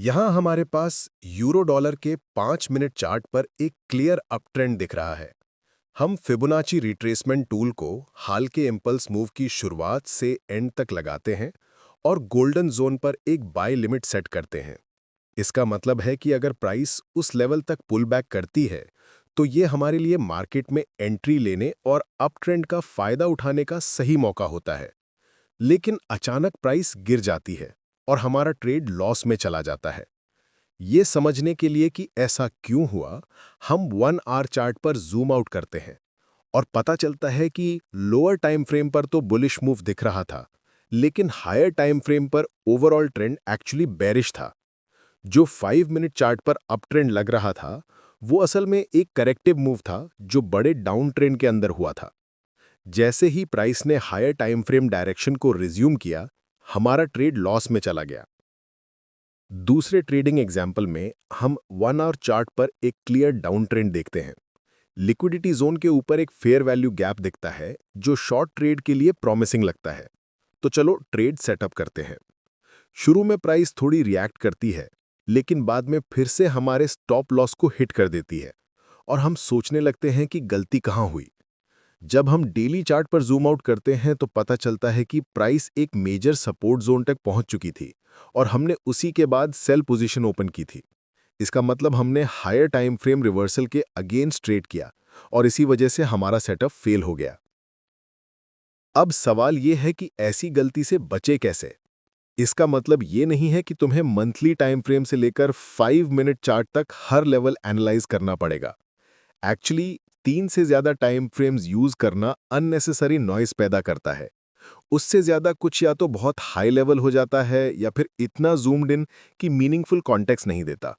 यहाँ हमारे पास euro dollar के 5 मिनट चार्ट पर एक क्लियर अप ट्रेंड दिख रहा है। हम फिबोनाची रिट्रेसमेंट टूल को हाल के इम्पल्स मूव की शुरुआत से एंड तक लगाते हैं और गोल्डन जोन पर एक बाय लिमिट सेट करते हैं। इसका मतलब है कि अगर प्राइस उस लेवल तक पुल बैक करती है तो ये हमारे लिए मार्केट में एंट्री लेने और अप ट्रेंड का फायदा उठाने का सही मौका होता है। लेकिन अचानक प्राइस गिर जाती है और हमारा ट्रेड लॉस में चला जाता है। ये समझने के लिए कि ऐसा क्यों हुआ, हम 1 आवर चार्ट पर जूम आउट करते हैं और पता चलता है कि लोअर टाइम फ्रेम पर तो बुलिश मूव दिख रहा था, लेकिन हायर टाइम फ्रेम पर ओवरऑल ट्रेंड एक्चुअली बेरिश था। जो 5 मिनट चार्ट पर अप ट्रेंड लग रहा था, वो असल में एक करेक्टिव मूव था जो बड़े डाउन ट्रेंड के अंदर हुआ था। जैसे ही प्राइस ने हायर टाइम फ्रेम डायरेक्शन को रिज्यूम किया, हमारा ट्रेड लॉस में चला गया। दूसरे ट्रेडिंग एग्जाम्पल में हम 1 आवर चार्ट पर एक क्लियर डाउन ट्रेंड देखते हैं। लिक्विडिटी जोन के ऊपर एक फेयर वैल्यू गैप दिखता है जो शॉर्ट ट्रेड के लिए प्रॉमिसिंग लगता है। तो चलो ट्रेड सेटअप करते हैं। शुरू में प्राइस थोड़ी रिएक्ट करती है, लेकिन बाद में फिर से हमारे स्टॉप लॉस को हिट कर देती है और हम सोचने लगते हैं कि गलती कहाँ हुई। जब हम डेली चार्ट पर जूम आउट करते हैं तो पता चलता है कि प्राइस एक मेजर सपोर्ट जोन तक पहुंच चुकी थी और हमने उसी के बाद सेल पोजीशन ओपन की थी। इसका मतलब हमने हायर टाइम फ्रेम रिवर्सल के अगेंस्ट ट्रेड किया और इसी वजह से हमारा सेटअप फेल हो गया। अब सवाल यह है कि ऐसी गलती से बचे कैसे। इसका मतलब ये नहीं है कि तुम्हें मंथली टाइम फ्रेम से लेकर 5 मिनट चार्ट तक हर लेवल एनालाइज करना पड़ेगा। एक्चुअली 3 से ज्यादा टाइम फ्रेम्स यूज करना अननेसेसरी नॉइस पैदा करता है। उससे ज्यादा कुछ या तो बहुत हाई लेवल हो जाता है या फिर इतना जूम्ड इन कि मीनिंगफुल कॉन्टेक्स्ट नहीं देता।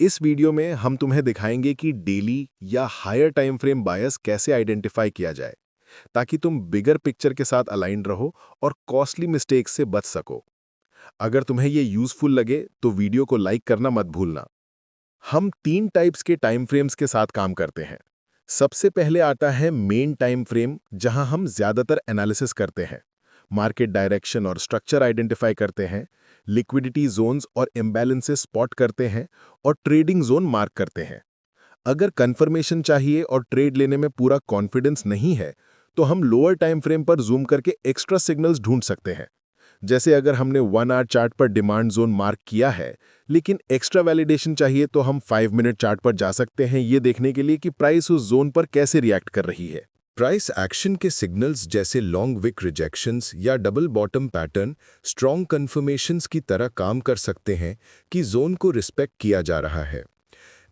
इस वीडियो में हम तुम्हें दिखाएंगे कि डेली या हायर टाइम फ्रेम बायस कैसे आइडेंटिफाई किया जाए, ताकि तुम बिगर पिक्चर के साथ अलाइन रहो और कॉस्टली मिस्टेक्स से बच सको। अगर तुम्हें ये यूजफुल लगे तो वीडियो को लाइक करना मत भूलना। हम 3 टाइप्स के टाइम फ्रेम्स के साथ काम करते हैं। सबसे पहले आता है मेन टाइम फ्रेम, जहां हम ज्यादातर एनालिसिस करते हैं, मार्केट डायरेक्शन और स्ट्रक्चर आइडेंटिफाई करते हैं, लिक्विडिटी जोन्स और इम्बैलेंसेस स्पॉट करते हैं और ट्रेडिंग जोन मार्क करते हैं। अगर कंफर्मेशन चाहिए और ट्रेड लेने में पूरा कॉन्फिडेंस नहीं है, तो हम लोअर टाइम फ्रेम पर जूम करके एक्स्ट्रा सिग्नल्स ढूंढ सकते हैं। जैसे अगर हमने 1 आवर चार्ट पर डिमांड जोन मार्क किया है, लेकिन एक्स्ट्रा वैलिडेशन चाहिए, तो हम 5 मिनट चार्ट पर जा सकते हैं ये देखने के लिए कि प्राइस उस जोन पर कैसे रिएक्ट कर रही है। प्राइस एक्शन के सिग्नल्स जैसे लॉन्ग विक रिजेक्शंस या double bottom pattern strong conformations की तरह काम कर सकते हैं कि जोन को रिस्पेक्ट किया जा रहा है।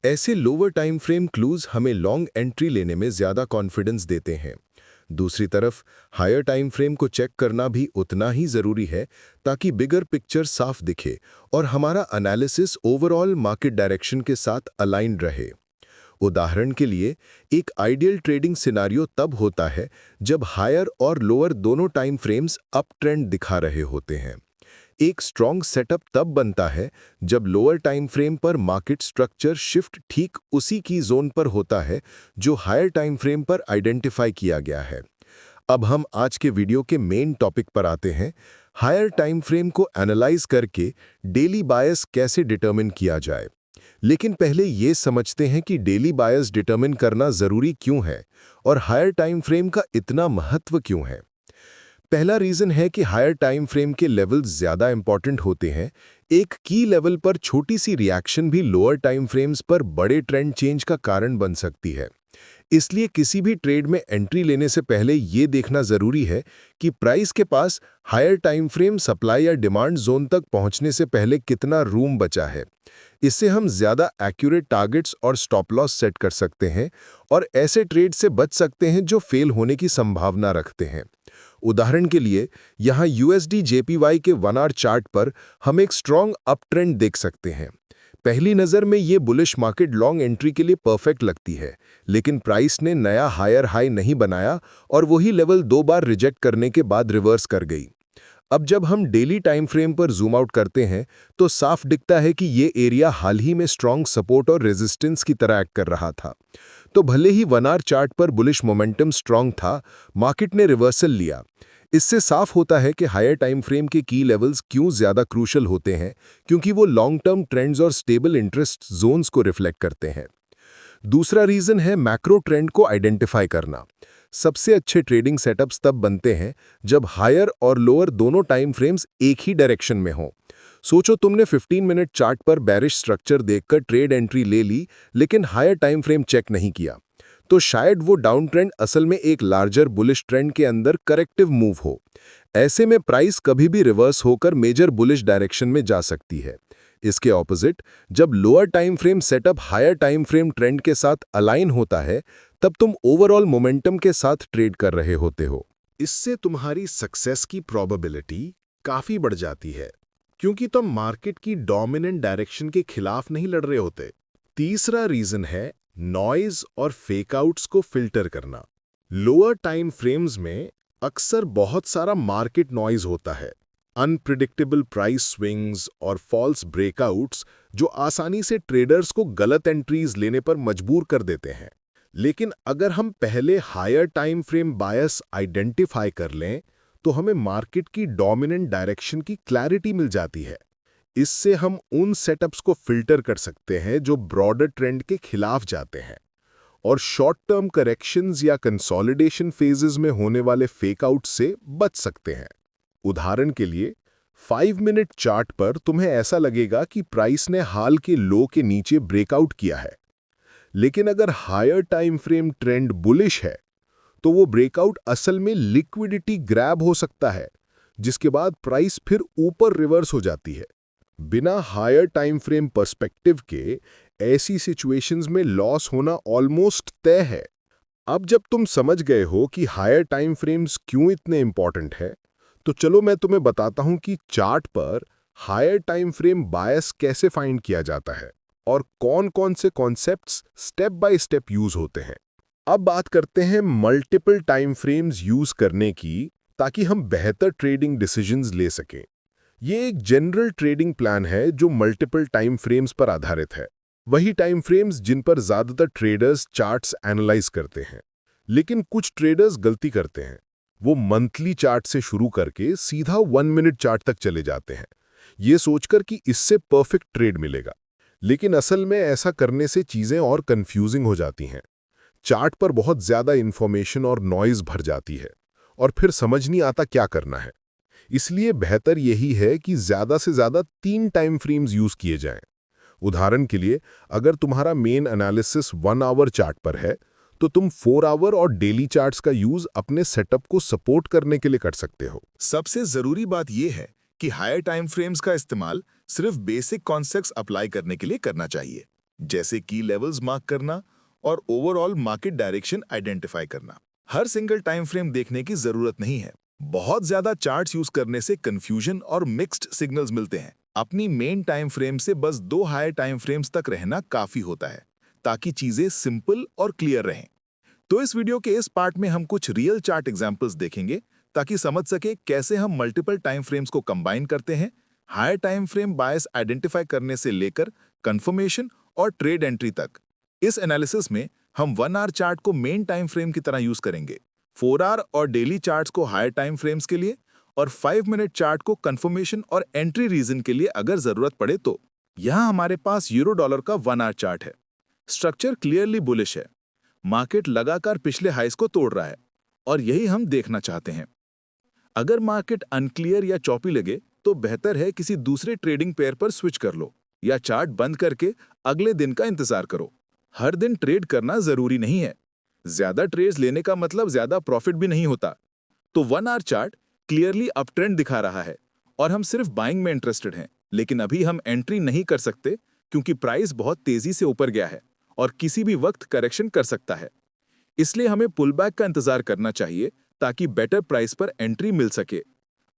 ऐसे लोअर टाइम फ्रेम क्लूज हमें लॉन्ग एंट्री लेने में ज़्यादा कॉन्फिडेंस देते हैं। दूसरी तरफ हायर टाइम फ्रेम को चेक करना भी उतना ही ज़रूरी है, ताकि बिगर पिक्चर साफ दिखे और हमारा एनालिसिस ओवरऑल मार्केट डायरेक्शन के साथ अलाइंड रहे। उदाहरण के लिए, एक आइडियल ट्रेडिंग सिनारियो तब होता है जब हायर और लोअर दोनों टाइम फ्रेम्स अप ट्रेंड दिखा रहे होते हैं। एक स्ट्रॉन्ग सेटअप तब बनता है जब लोअर टाइम फ्रेम पर मार्केट स्ट्रक्चर शिफ्ट ठीक उसी की जोन पर होता है जो हायर टाइम फ्रेम पर आइडेंटिफाई किया गया है। अब हम आज के वीडियो के मेन टॉपिक पर आते हैं। हायर टाइम फ्रेम को एनालाइज करके डेली बायस कैसे डिटरमिन किया जाए। लेकिन पहले ये समझते हैं कि डेली बायस डिटरमिन करना ज़रूरी क्यों है और हायर टाइम फ्रेम का इतना महत्व क्यों है। पहला रीज़न है कि हायर टाइम फ्रेम के लेवल्स ज़्यादा इंपॉर्टेंट होते हैं। एक की लेवल पर छोटी सी रिएक्शन भी लोअर टाइम फ्रेम्स पर बड़े ट्रेंड चेंज का कारण बन सकती है। इसलिए किसी भी ट्रेड में एंट्री लेने से पहले ये देखना ज़रूरी है कि प्राइस के पास हायर टाइम फ्रेम सप्लाई या डिमांड जोन तक पहुंचने से पहले कितना रूम बचा है। इससे हम ज़्यादा एक्यूरेट टारगेट्स और स्टॉप लॉस सेट कर सकते हैं और ऐसे ट्रेड से बच सकते हैं जो फेल होने की संभावना रखते हैं। उदाहरण के लिए, यहाँ यूएसडी जेपीवाई के 1 आवर चार्ट पर हम एक स्ट्रॉन्ग अप ट्रेंड देख सकते हैं। पहली नज़र में ये बुलिश मार्केट लॉन्ग एंट्री के लिए परफेक्ट लगती है, लेकिन प्राइस ने नया हायर हाई नहीं बनाया और वही लेवल 2 बार रिजेक्ट करने के बाद रिवर्स कर गई। अब जब हम डेली टाइम फ्रेम पर जूम आउट करते हैं तो साफ दिखता है कि ये एरिया हाल ही में स्ट्रॉन्ग सपोर्ट और रेजिस्टेंस की तरह एक्ट कर रहा था। तो भले ही 1 आवर चार्ट पर बुलिश मोमेंटम स्ट्रॉन्ग था, मार्केट ने रिवर्सल लिया। इससे साफ होता है कि हायर टाइम फ्रेम के की लेवल्स क्यों ज़्यादा क्रूशल होते हैं, क्योंकि वो लॉन्ग टर्म ट्रेंड्स और स्टेबल इंटरेस्ट जोन्स को रिफ्लेक्ट करते हैं। दूसरा रीज़न है मैक्रो ट्रेंड को आइडेंटिफाई करना। सबसे अच्छे ट्रेडिंग सेटअप्स तब बनते हैं जब हायर और लोअर दोनों टाइम फ्रेम्स एक ही डायरेक्शन में हों। सोचो तुमने 15 मिनट चार्ट पर बेरिश स्ट्रक्चर देखकर ट्रेड एंट्री ले ली, लेकिन हायर टाइम फ्रेम चेक नहीं किया, तो शायद वो डाउन ट्रेंड असल में एक लार्जर बुलिश ट्रेंड के अंदर करेक्टिव मूव हो। ऐसे में प्राइस कभी भी रिवर्स होकर मेजर बुलिश डायरेक्शन में जा सकती है। इसके ऑपोजिट, जब lower time frame setup higher time frame trend के साथ अलाइन होता है, तब तुम ओवरऑल मोमेंटम के साथ ट्रेड कर रहे होते हो। इससे तुम्हारी सक्सेस की प्रोबेबिलिटी काफी बढ़ जाती है, क्योंकि तुम मार्केट की डोमिनेंट डायरेक्शन के खिलाफ नहीं लड़ रहे होते। तीसरा रीजन है नॉइज और फेकआउट्स को फिल्टर करना। लोअर टाइम फ्रेम्स में अक्सर बहुत सारा मार्केट नॉइज होता है, अनप्रिडिक्टेबल प्राइस स्विंग्स और फॉल्स ब्रेकआउट्स जो आसानी से ट्रेडर्स को गलत एंट्रीज लेने पर मजबूर कर देते हैं। लेकिन अगर हम पहले हायर टाइम फ्रेम बायस आइडेंटिफाई कर लें, तो हमें मार्केट की डोमिनेंट डायरेक्शन की क्लैरिटी मिल जाती है। इससे हम उन सेटअप्स को फिल्टर कर सकते हैं जो ब्रॉडर ट्रेंड के खिलाफ जाते हैं, और शॉर्ट टर्म करेक्शंस या कंसोलिडेशन फेजेस में होने वाले फेकआउट से बच सकते हैं। उदाहरण के लिए, 5 मिनट चार्ट पर तुम्हें ऐसा लगेगा कि प्राइस ने हाल के लो के नीचे ब्रेकआउट किया है, लेकिन अगर higher time frame trend bullish है, तो वो ब्रेकआउट असल में लिक्विडिटी ग्रैब हो सकता है, जिसके बाद प्राइस फिर ऊपर रिवर्स हो जाती है। बिना हायर टाइम फ्रेम पर्सपेक्टिव के ऐसी सिचुएशंस में लॉस होना ऑलमोस्ट तय है। अब जब तुम समझ गए हो कि हायर टाइम फ्रेम्स क्यों इतने इंपॉर्टेंट है, तो चलो मैं तुम्हें बताता हूं कि चार्ट पर हायर टाइम फ्रेम बायस कैसे फाइंड किया जाता है और कौन-कौन से concepts step by step use होते हैं। अब बात करते हैं मल्टीपल टाइम फ्रेम्स यूज करने की, ताकि हम बेहतर ट्रेडिंग डिसीजंस ले सकें। ये एक जनरल ट्रेडिंग प्लान है जो मल्टीपल टाइम फ्रेम्स पर आधारित है, वही टाइम फ्रेम्स जिन पर ज्यादातर ट्रेडर्स चार्ट्स एनालाइज करते हैं। लेकिन कुछ ट्रेडर्स गलती करते हैं, वो मंथली चार्ट से शुरू करके सीधा 1 मिनट चार्ट तक चले जाते हैं, ये सोचकर कि इससे परफेक्ट ट्रेड मिलेगा। लेकिन असल में ऐसा करने से चीजें और कंफ्यूजिंग हो जाती हैं। चार्ट पर बहुत ज्यादा इंफॉर्मेशन और नॉइज भर जाती है, और फिर समझ नहीं आता क्या करना है। इसलिए बेहतर यही है कि ज्यादा से ज्यादा 3 टाइम फ्रेम्स यूज किए जाएं। उदाहरण के लिए, अगर तुम्हारा मेन एनालिसिस 1 आवर चार्ट पर है, तो तुम 4 आवर और डेली चार्ट्स का यूज अपने सेटअप को सपोर्ट करने के लिए कर सकते हो। सबसे जरूरी बात यह है कि हायर टाइम फ्रेम्स का इस्तेमाल सिर्फ बेसिक कॉन्सेप्ट्स अप्लाई करने के लिए करना चाहिए, जैसे की लेवल्स मार्क करना और ओवरऑल मार्केट डायरेक्शन आइडेंटिफाई करना। हर सिंगल टाइम फ्रेम देखने की जरूरत नहीं है। बहुत ज्यादा चार्ट्स यूज करने से कंफ्यूजन और मिक्स्ड सिग्नल्स मिलते हैं। अपनी मेन टाइम फ्रेम से बस 2 हायर टाइम फ्रेम्स तक रहना काफी होता है, ताकि चीजें सिंपल और क्लियर रहें। तो इस वीडियो के इस पार्ट में हम कुछ रियल चार्ट एग्जांपल्स देखेंगे, ताकि समझ सके कैसे हम मल्टीपल टाइम फ्रेम्स को कंबाइन करते हैं, हायर टाइम फ्रेम बायस आइडेंटिफाई करने से लेकर कंफर्मेशन और ट्रेड एंट्री तक। इस एनालिसिस में हम 1 आवर चार्ट को मेन टाइम फ्रेम की तरह यूज करेंगे, 4 आवर और डेली चार्ट्स को हायर टाइम फ्रेम्स के लिए, और 5 मिनट चार्ट को कंफर्मेशन और एंट्री रीजन के लिए अगर जरूरत पड़े तो। यहाँ हमारे पास यूरो डॉलर का 1 आवर चार्ट है। स्ट्रक्चर क्लियरली बुलिश है, मार्केट लगातार पिछले हाइस को तोड़ रहा है, और यही हम देखना चाहते हैं। अगर मार्केट अनक्लियर या चॉपी लगे, तो बेहतर है किसी दूसरे ट्रेडिंग पेयर पर स्विच कर लो, या चार्ट बंद करके अगले दिन का इंतजार करो। हर दिन ट्रेड करना जरूरी नहीं है। ज्यादा ट्रेड्स लेने का मतलब ज्यादा प्रॉफिट भी नहीं होता। तो 1 our chart clearly up trend दिखा रहा है, और हम सिर्फ बाइंग में इंटरेस्टेड हैं, लेकिन अभी हम एंट्री नहीं कर सकते, क्योंकि प्राइस बहुत तेजी से ऊपर गया है और किसी भी वक्त करेक्शन कर सकता है। इसलिए हमें पुलबैक का इंतजार करना चाहिए, ताकि बेटर प्राइस पर एंट्री मिल सके।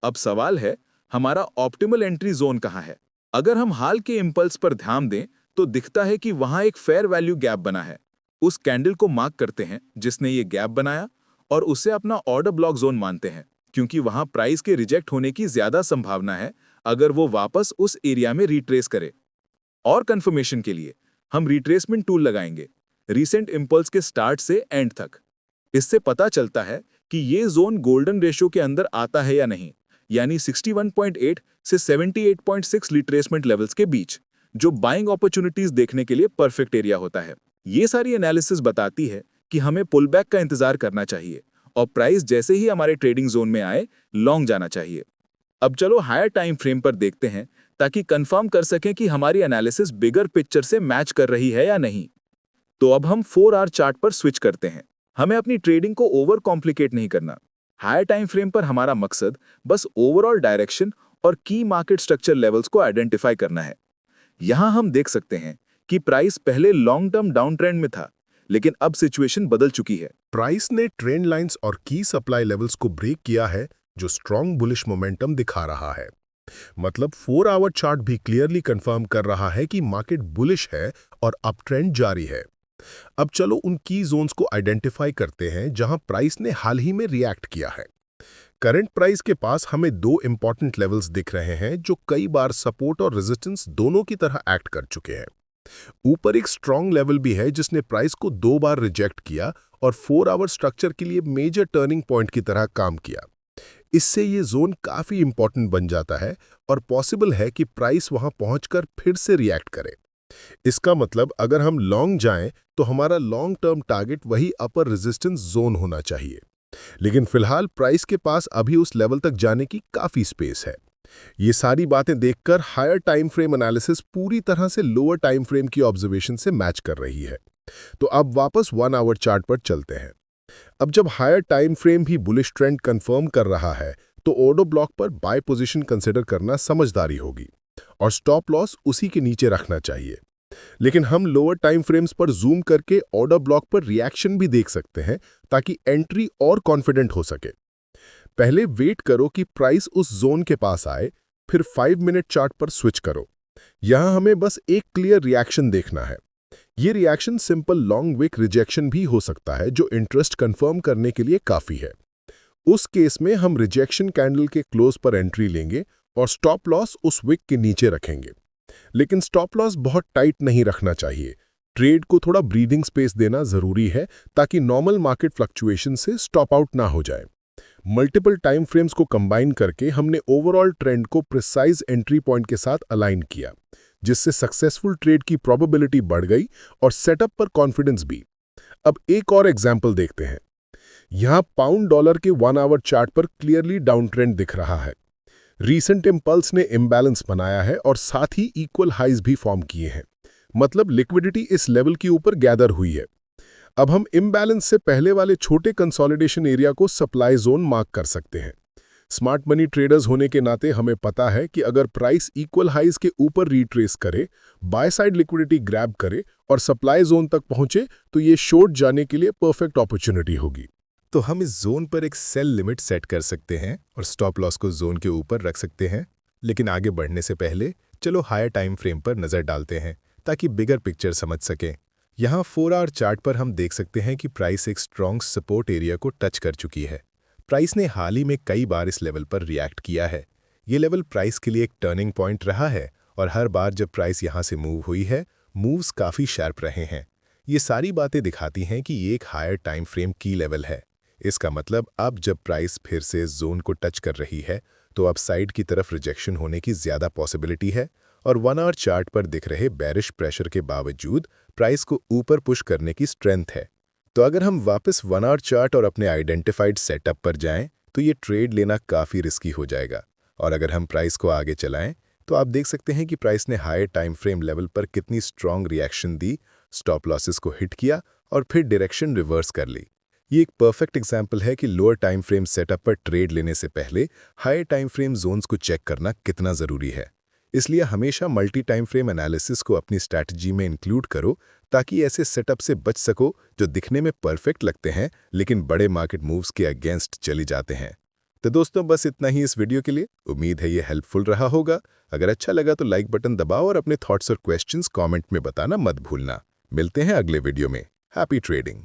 अब सवाल है, हमारा ऑप्टिमल एंट्री जोन कहाँ है? अगर हम हाल के इंपल्स पर ध्यान दें, तो दिखता है कि वहां एक फेयर वैल्यू गैप बना है। उस कैंडल को मार्क करते हैं जिसने ये गैप बनाया, और उसे अपना ऑर्डर ब्लॉक जोन मानते हैं, क्योंकि वहां प्राइस के रिजेक्ट होने की ज्यादा संभावना है अगर वो वापस उस एरिया में रिट्रेस करे। और कंफर्मेशन के लिए हम रिट्रेसमेंट टूल लगाएंगे, रीसेंट इंपल्स के स्टार्ट से एंड तक। इससे पता चलता है कि ये जोन गोल्डन रेशियो के अंदर आता है या नहीं, यानी 61.8 से 78.6 रिट्रेसमेंट लेवल्स के बीच, जो बाइंग अपॉर्चुनिटीज देखने के लिए परफेक्ट एरिया होता है। ये सारी एनालिसिस बताती है कि हमें पुलबैक का इंतजार करना चाहिए और प्राइस जैसे ही हमारे ट्रेडिंग जोन में आए, लॉन्ग जाना चाहिए। अब चलो हायर टाइम फ्रेम पर देखते हैं ताकि कंफर्म कर सकें कि हमारी एनालिसिस बिगर पिक्चर से मैच कर रही है या नहीं। तो अब हम 4 आवर चार्ट पर स्विच करते हैं। हमें अपनी ट्रेडिंग को ओवर कॉम्प्लिकेट नहीं करना। हायर टाइम फ्रेम पर हमारा मकसद बस ओवरऑल डायरेक्शन और की मार्केट स्ट्रक्चर लेवल्स को आइडेंटिफाई करना है। यहां हम देख सकते हैं कि प्राइस पहले लॉन्ग टर्म डाउन ट्रेंड में था, लेकिन अब सिचुएशन बदल चुकी है। प्राइस ने ट्रेंड लाइंस और की सप्लाई लेवल्स को ब्रेक किया है, जो स्ट्रॉन्ग बुलिश मोमेंटम दिखा रहा है। मतलब 4 आवर चार्ट भी क्लियरली कंफर्म कर रहा है कि मार्केट बुलिश है और अप ट्रेंड जारी है। अब चलो उन की जोन्स को आइडेंटिफाई करते हैं जहां प्राइस ने हाल ही में रिएक्ट किया है। करंट प्राइस के पास हमें 2 इंपॉर्टेंट लेवल्स दिख रहे हैं जो कई बार सपोर्ट और रेजिस्टेंस दोनों की तरह एक्ट कर चुके हैं। ऊपर एक स्ट्रॉन्ग लेवल भी है जिसने प्राइस को 2 बार रिजेक्ट किया और 4 आवर स्ट्रक्चर के लिए मेजर टर्निंग पॉइंट की तरह काम किया। इससे ये जोन काफी इंपॉर्टेंट बन जाता है और पॉसिबल है कि प्राइस वहां पहुंचकर फिर से रिएक्ट करे। इसका मतलब अगर हम लॉन्ग जाएं तो हमारा लॉन्ग टर्म टारगेट वही अपर रेजिस्टेंस जोन होना चाहिए। लेकिन फिलहाल प्राइस के पास अभी उस लेवल तक जाने की काफी स्पेस है। ये सारी बातें देखकर हायर टाइम फ्रेम एनालिसिस पूरी तरह से लोअर टाइम फ्रेम की ऑब्जर्वेशन से मैच कर रही है। तो अब वापस 1 आवर चार्ट पर चलते हैं। अब जब हायर टाइम फ्रेम भी बुलिश ट्रेंड कंफर्म कर रहा है तो ऑर्डर ब्लॉक पर बाय पोजीशन कंसिडर करना समझदारी होगी और स्टॉप लॉस उसी के नीचे रखना चाहिए। लेकिन हम लोअर टाइम फ्रेम्स पर जूम करके ऑर्डर ब्लॉक पर रिएक्शन भी देख सकते हैं ताकि एंट्री और कॉन्फिडेंट हो सके। पहले वेट करो कि प्राइस उस जोन के पास आए, फिर 5 मिनट चार्ट पर स्विच करो। यहां हमें बस एक क्लियर रिएक्शन देखना है। ये reaction simple long wick rejection भी हो सकता है जो इंटरेस्ट कंफर्म करने के लिए काफी है। उस केस में हम रिजेक्शन कैंडल के क्लोज पर एंट्री लेंगे और स्टॉप लॉस उस विक के नीचे रखेंगे। लेकिन स्टॉप लॉस बहुत टाइट नहीं रखना चाहिए। ट्रेड को थोड़ा ब्रीदिंग स्पेस देना जरूरी है ताकि नॉर्मल मार्केट फ्लक्चुएशन से स्टॉप आउट ना हो जाए। मल्टीपल टाइम फ्रेम्स को कंबाइन करके हमने ओवरऑल ट्रेंड को प्रिसाइज एंट्री पॉइंट के साथ अलाइन किया, जिससे सक्सेसफुल ट्रेड की प्रोबेबिलिटी बढ़ गई और सेटअप पर कॉन्फिडेंस भी। अब एक और एग्जांपल देखते हैं। यहां पाउंड डॉलर के 1 आवर चार्ट पर क्लियरली डाउन ट्रेंड दिख रहा है। रीसेंट इंपल्स ने इम्बैलेंस बनाया है और साथ ही इक्वल हाइज भी फॉर्म किए हैं। मतलब लिक्विडिटी इस लेवल के ऊपर गैदर हुई है। अब हम इम्बैलेंस से पहले वाले छोटे कंसोलिडेशन एरिया को सप्लाई जोन मार्क कर सकते हैं। स्मार्ट मनी ट्रेडर्स होने के नाते हमें पता है कि अगर प्राइस इक्वल हाइज के ऊपर रिट्रेस करे, बाय साइड लिक्विडिटी ग्रैब करे और सप्लाई जोन तक पहुंचे तो ये शॉर्ट जाने के लिए परफेक्ट अपॉर्चुनिटी होगी। तो हम इस जोन पर एक सेल लिमिट सेट कर सकते हैं और स्टॉप लॉस को जोन के ऊपर रख सकते हैं। लेकिन आगे बढ़ने से पहले चलो हायर टाइम फ्रेम पर नज़र डालते हैं ताकि बिगर पिक्चर समझ सकें। यहाँ 4 आवर चार्ट पर हम देख सकते हैं कि प्राइस एक स्ट्रॉन्ग सपोर्ट एरिया को टच कर चुकी है। प्राइस ने हाल ही में कई बार इस लेवल पर रिएक्ट किया है। ये लेवल प्राइस के लिए एक टर्निंग पॉइंट रहा है और हर बार जब प्राइस यहाँ से मूव हुई है, मूव्स काफ़ी शार्प रहे हैं। ये सारी बातें दिखाती हैं कि ये एक हायर टाइम फ्रेम की लेवल है। इसका मतलब अब जब प्राइस फिर से जोन को टच कर रही है तो अब साइड की तरफ रिजेक्शन होने की ज़्यादा पॉसिबिलिटी है और 1 आवर चार्ट पर दिख रहे बेरिश प्रेशर के बावजूद प्राइस को ऊपर पुश करने की स्ट्रेंथ है। तो अगर हम वापस 1 आवर चार्ट और अपने आइडेंटिफाइड सेटअप पर जाएं तो ये ट्रेड लेना काफ़ी रिस्की हो जाएगा। और अगर हम प्राइस को आगे चलाएं तो आप देख सकते हैं कि प्राइस ने हायर टाइम फ्रेम लेवल पर कितनी स्ट्रॉन्ग रिएक्शन दी, स्टॉप लॉसेस को हिट किया और फिर डायरेक्शन रिवर्स कर ली। ये एक परफेक्ट एग्जाम्पल है कि लोअर टाइम फ्रेम सेटअप पर ट्रेड लेने से पहले हायर टाइम फ्रेम जोन्स को चेक करना कितना ज़रूरी है। इसलिए हमेशा मल्टी टाइम फ्रेम एनालिसिस को अपनी स्ट्रैटेजी में इंक्लूड करो ताकि ऐसे सेटअप से बच सको जो दिखने में परफेक्ट लगते हैं लेकिन बड़े मार्केट मूव्स के अगेंस्ट चली जाते हैं। तो दोस्तों बस इतना ही इस वीडियो के लिए। उम्मीद है ये हेल्पफुल रहा होगा। अगर अच्छा लगा तो लाइक बटन दबाओ और अपने थॉट्स और क्वेश्चंस कमेंट में बताना मत भूलना। मिलते हैं अगले वीडियो में। Happy trading.